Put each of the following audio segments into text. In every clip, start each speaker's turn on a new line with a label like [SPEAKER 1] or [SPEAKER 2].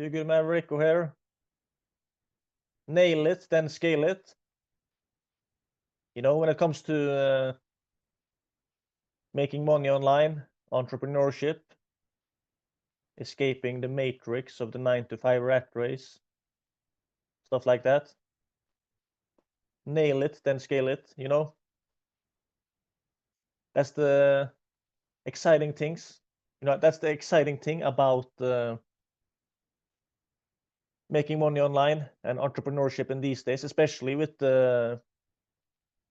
[SPEAKER 1] Hugo Maverick here. Nail it, then scale it. You know, when it comes to making money online, entrepreneurship, escaping the matrix of the 9-to-5 rat race, stuff like that. Nail it, then scale it, you know? That's the exciting things. You know, that's the exciting thing about making money online and entrepreneurship in these days, especially with the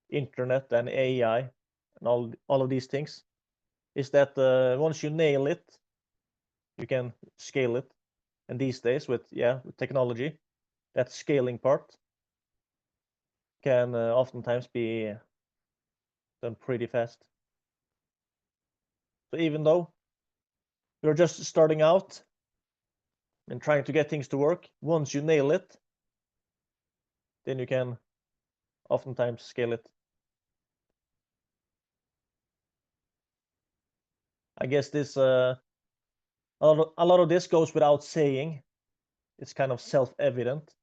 [SPEAKER 1] internet and AI and all of these things, is that once you nail it, you can scale it. And these days with technology, that scaling part can oftentimes be done pretty fast. So even though you're just starting out and trying to get things to work, once you nail it, then you can oftentimes scale it. I guess this a lot of this goes without saying. It's kind of self-evident,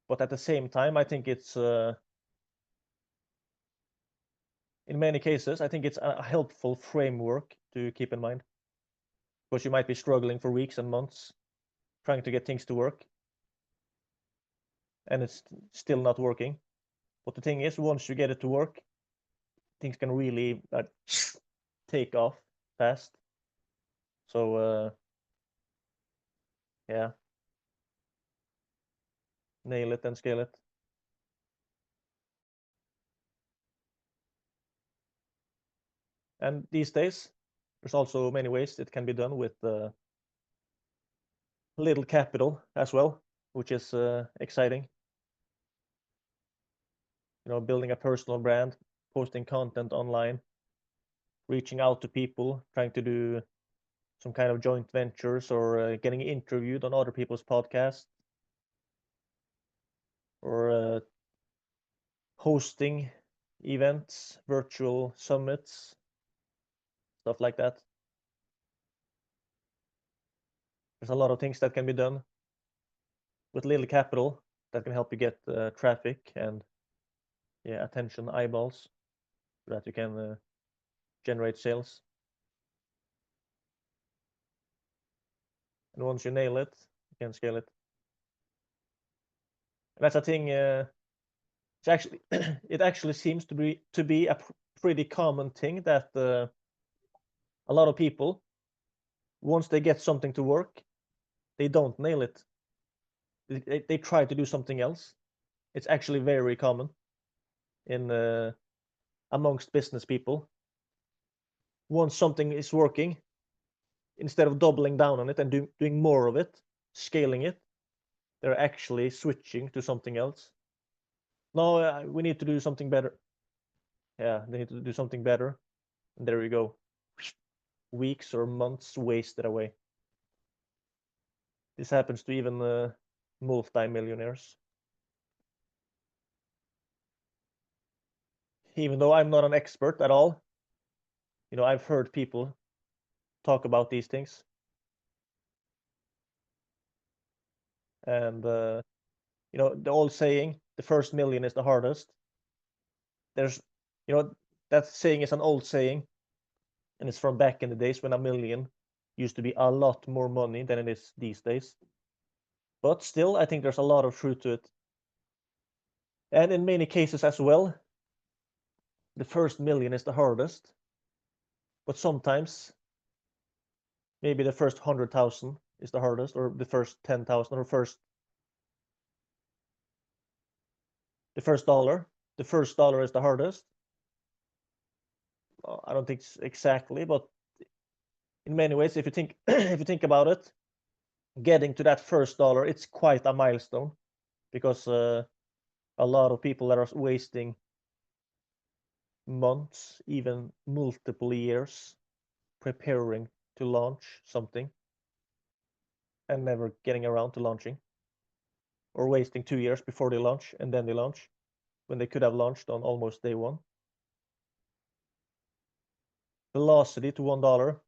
[SPEAKER 1] but at the same time, I think it's in many cases, I think it's a helpful framework to keep in mind, because you might be struggling for weeks and months trying to get things to work, and it's still not working. But the thing is, once you get it to work, things can really take off fast. So yeah, nail it and scale it. And these days, there's also many ways it can be done with little capital as well, which is exciting. You know, building a personal brand, posting content online, reaching out to people, trying to do some kind of joint ventures, or getting interviewed on other people's podcasts, or hosting events, virtual summits, stuff like that. There's a lot of things that can be done with little capital that can help you get traffic and attention, eyeballs, so that you can generate sales. And once you nail it, you can scale it. And that's a thing. It's actually it actually seems to be a pretty common thing that a lot of people, once they get something to work, they don't nail it. They try to do something else. It's actually very common in amongst business people. Once something is working, instead of doubling down on it and doing more of it, scaling it, they're actually switching to something else. No, we need to do something better. Yeah, they need to do something better. And there you go. Weeks or months wasted away. This happens to even multi-millionaires. Even though I'm not an expert at all, you know, I've heard people talk about these things. And you know, the old saying, the first million is the hardest. There's, you know, that saying is an old saying, and it's from back in the days when a million used to be a lot more money than it is these days. But still, I think there's a lot of truth to it. And in many cases as well, the first million is the hardest. But sometimes, maybe the first 100,000 is the hardest, or the first 10,000, or the first dollar. The first dollar is the hardest. Well, I don't think exactly, but in many ways, if you think if you think about it, getting to that first dollar, it's quite a milestone, because a lot of people that are wasting months, even multiple years, preparing to launch something and never getting around to launching, or wasting 2 years before they launch and then they launch when they could have launched on almost day one. Velocity to $1,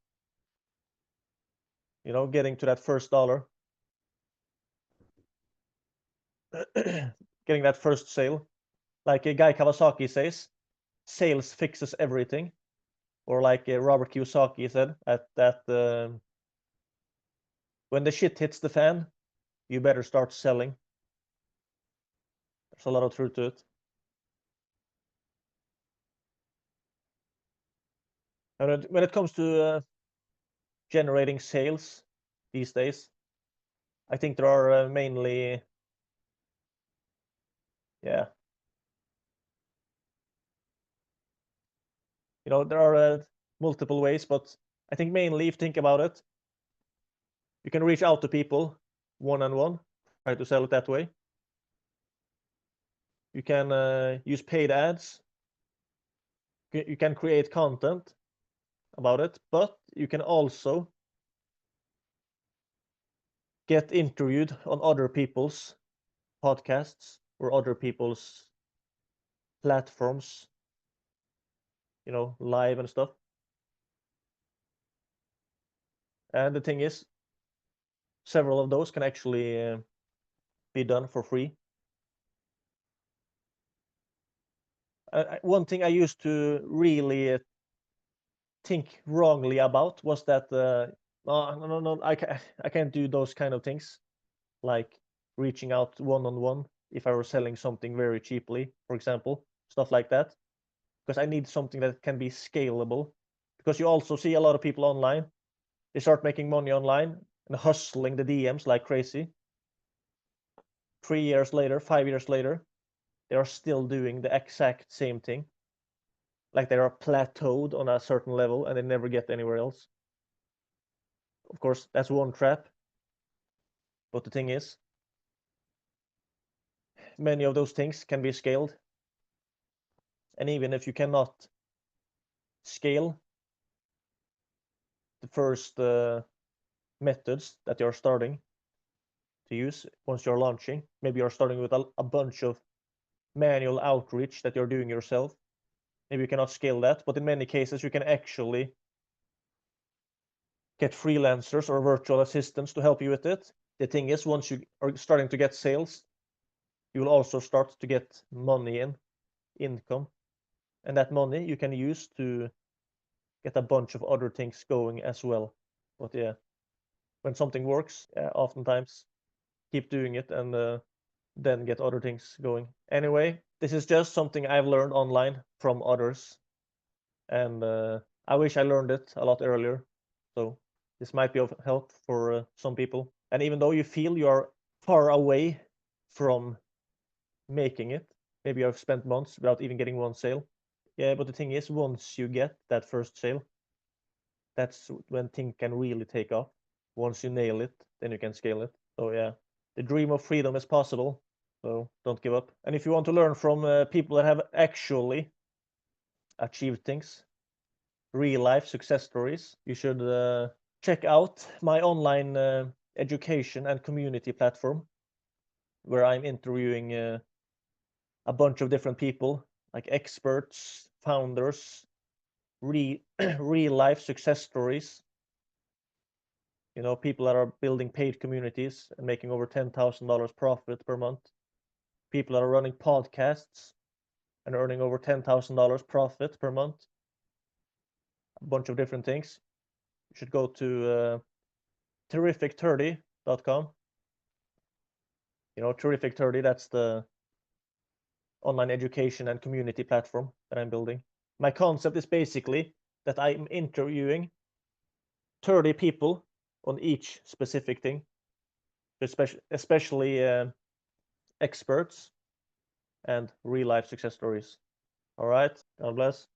[SPEAKER 1] you know, getting to that first dollar, getting that first sale. Like a Guy Kawasaki says, sales fixes everything. Or like Robert Kiyosaki said, when the shit hits the fan, you better start selling. There's a lot of truth to it. And when it comes to generating sales these days, I think there are mainly, yeah, there are multiple ways, but I think mainly if you think about it, you can reach out to people one-on-one, try to sell it that way. You can use paid ads. You can create content about it, but you can also get interviewed on other people's podcasts or other people's platforms, live and stuff. And the thing is, several of those can actually be done for free. One thing I used to really think wrongly about was that no, I can't do those kind of things, like reaching out one-on-one if I were selling something very cheaply, for example, stuff like that, because I need something that can be scalable. Because you also see a lot of people online, they start making money online and hustling the DMs like crazy. 3 years later, 5 years later, they are still doing the exact same thing. Like they are plateaued on a certain level and they never get anywhere else. Of course, that's one trap. But the thing is, many of those things can be scaled. And even if you cannot scale the first methods that you're starting to use once you're launching, maybe you're starting with a bunch of manual outreach that you're doing yourself. Maybe you cannot scale that, but in many cases you can actually get freelancers or virtual assistants to help you with it. The thing is, once you are starting to get sales, you will also start to get money income. And that money you can use to get a bunch of other things going as well. But yeah, when something works, oftentimes keep doing it and then get other things going. Anyway, this is just something I've learned online from others. And I wish I learned it a lot earlier. So this might be of help for some people. And even though you feel you are far away from making it, maybe you have spent months without even getting one sale. Yeah, but the thing is, once you get that first sale, that's when things can really take off. Once you nail it, then you can scale it. So yeah, the dream of freedom is possible. So don't give up. And if you want to learn from people that have actually achieved things, real life success stories, you should check out my online education and community platform, where I'm interviewing a bunch of different people, like experts, founders, real life success stories. People that are building paid communities and making over $10,000 profit per month. People that are running podcasts and earning over $10,000 profit per month. A bunch of different things. You should go to terrific30.com. Terrific30, that's the online education and community platform that I'm building. My concept is basically that I'm interviewing 30 people on each specific thing, especially experts and real life success stories. All right, God bless.